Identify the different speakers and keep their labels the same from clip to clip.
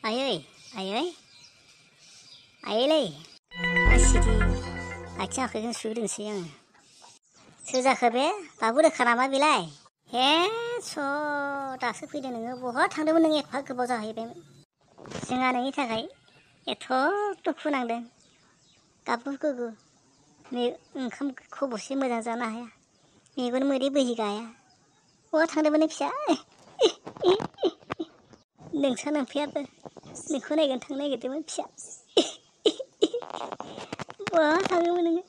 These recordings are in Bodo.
Speaker 1: आयै आयै आयैलै सिरि आथिं आखाइजों सुग्रोनोसै आङो। सोर जाखो बे बाबु रोखा नामा बेलाय? हे दासो फैदों नोङो बहा थांदोंमोन नों एफा गोबाव जाहैबायमोन। जोंहा नोंनि थाखाय एथ' दुखु नांदों गाबगु गुगु ओंखाम खब'से मोजां जानो हाया मेगन मोदै बोहैगाया बहा थांदोंमोन नों फिसा? नोंसा नोमफायाबो नोंखौ नायगोन थांनो नागिरदोंमोन फिसा। बहा थाङोमोन नोङो?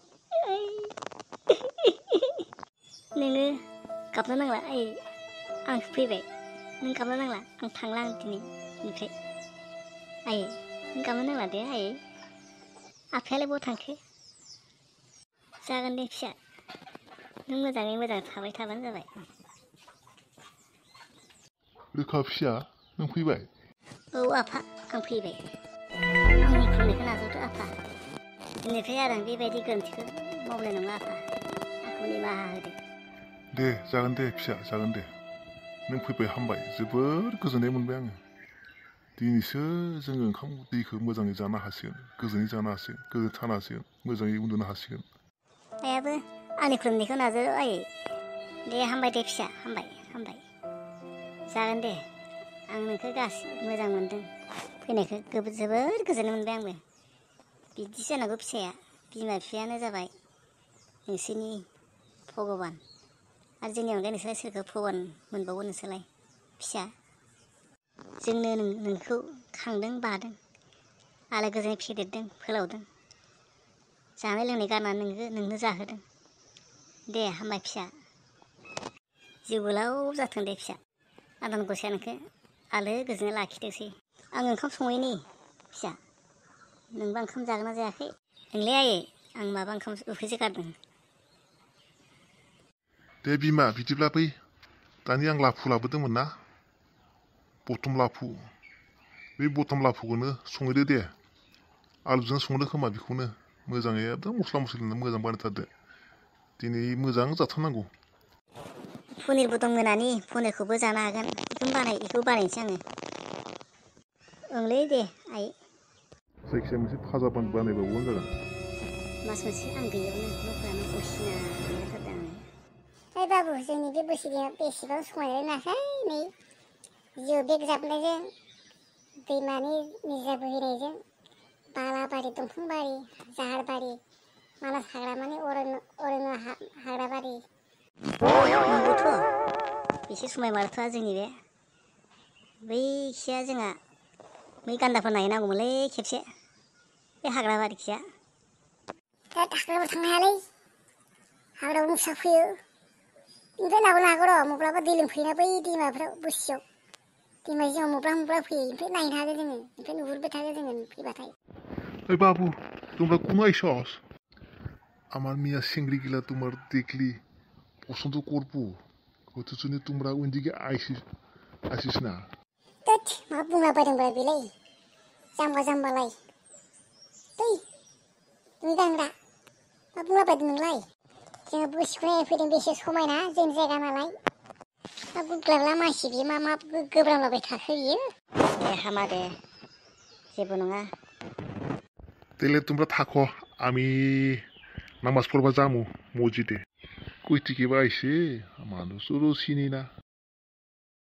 Speaker 1: नोङो गाबनो नांला आं फैबाय नों गाबनो नांला आं थांला दिनैनिफ्राय आयै नों गाबनो नांला दे आयै। आफायालाय बहा थांखो? जागोन दे फिसा नों मोजाङै मोजां थाबाय थाबानो जाबाय।
Speaker 2: रोखा फिसा नों फैबाय?
Speaker 1: औ आफा आं फैबाय। आंनि खुरनायखौ नाजावदो आफा। दिनैनिफ्राय आरो आं बेबायदि गोरोन्थिखौ मावनाय नंला आफा। आंखौ निमाहा होदो।
Speaker 2: दे जागोन दे फिसा जागोन दे। नों फैबाय हामबाय जोबोर गोजोननाय मोनबाय आङो। दिनैसो जोङो ओंखाम दैखौ मोजाङै जानो हासिगोन गोजोनै जानो हासिगोन गोजोन थानो हासिगोन मोजाङै उन्दुनो हासिगोन।
Speaker 1: आयाबो आंनि खुरनायखौ नाजावदो आयै। दे हामबाय दे फिसा हामबाय हामबाय। जागोन दे आं नोंखौ गासिबो मोजां मोनदों फैनायखौ जोबोर गोजोननाय मोनबाय आंबो। बिदि जानांगौ फिसाया बिमा बिफायानो जाबाय नोंसोरनि भगबान आरो जोंनि अनगायै नोंसोरलाय सोरखौ भगबान मोनबावो नोंसोरलाय फिसा? जोंनो नोंखौ खांदों बादों आलो गोजोनै फेदेरदों फोलावदों जानाय लोंनाय गारनानै नोंनो जाहोदों। दे हामबाय फिसा जिउ गोलाव जाथों दे फिसा। आनान गसाइया नोंखौ आलो गोजोनै लाखिथोंसै। आं ओंखाम संहैनि फिसा नोंबा ओंखाम जागोन ना जायाखै? नोंलै आयै आं माबा ओंखाम उखैसो गारदों।
Speaker 2: दे बिमा बिदिब्ला बै दानि आं लाफु लाबोदोंमोन ना बथम लाफु बे बथम लाफुखौनो संहैदो दे। आलुजों संदो खोमा बेखौनो मोजाङै एकदम मस्ला मस्लि होनानै मोजां बानायथारदो। दिनै मोजां जाथारनांगौ।
Speaker 1: पनिरबो दं मोनानि पनिरखौबो जानो हागोन बेखौ बानायनोसै आङो। ओंलै दे आइ।
Speaker 2: जायखिजाया मोनसे फाजा बानायबावबानो जागोन।
Speaker 1: मास मोनसे आं गैयियावनो न'फोरानो असिना जाथारदों आङो। ओइ बाबु जोंनि बे बोसोरनिया बेसेबां समायनाय नायखाय नै जिउ बेग जाबनायजों दैमानि निजा बोहैनायजों बालाबारि दंफांबारि जाहारबारि मानास हाग्रामानि अरण्य हाग्राबारि। नंगौथ' बेसे समायमारथ'आ जोंनि बैखिया जोंहा बै गान्दाफोर नायहैनांगौमोनलै खेबसे बे हाग्राबारिखिया। दा हाग्रायाव थांनो हायालै हाग्रायाव मोसा फैयो। ओमफ्राय लाबोनो हागौ र' माब्लाबा दै लोंफैयोना बै दैमाफ्राव बोसियाव दैमा जिङाव माब्लाबा फैयो ओमफ्राय नायनो हागोन जोङो ओमफ्राय नुहुरबाय थागोन जोङो फैबाथाय।
Speaker 2: এই বাবু তোমরা কোন আইসস? আমার মিয়া চিংড়ি গিলা তোমার দেখলি পছন্দ করবো অথচ তোমরা ওইদিকে আসিস না।
Speaker 1: थोद मा बुंलाबायदोंब्रा बेलाय जाम्बा जाम्बालाय। दै नों गांग्रा मा बुंलाबायदों नोंलाय? जोङो बोसिखौ नायनो फैदों बेसे समायना जोंनि जायगा नालाय। मा गुग्लाबला मानसि बियो मा गोब्रामलाबाय थाखो बियो? दे हामा दे जेबो नङा।
Speaker 2: তাহলে তোমরা থাকো আমি নামাজ পড়বা যামু মসজিদে। কই থেকে বা আইসে মানুষও চিনি না।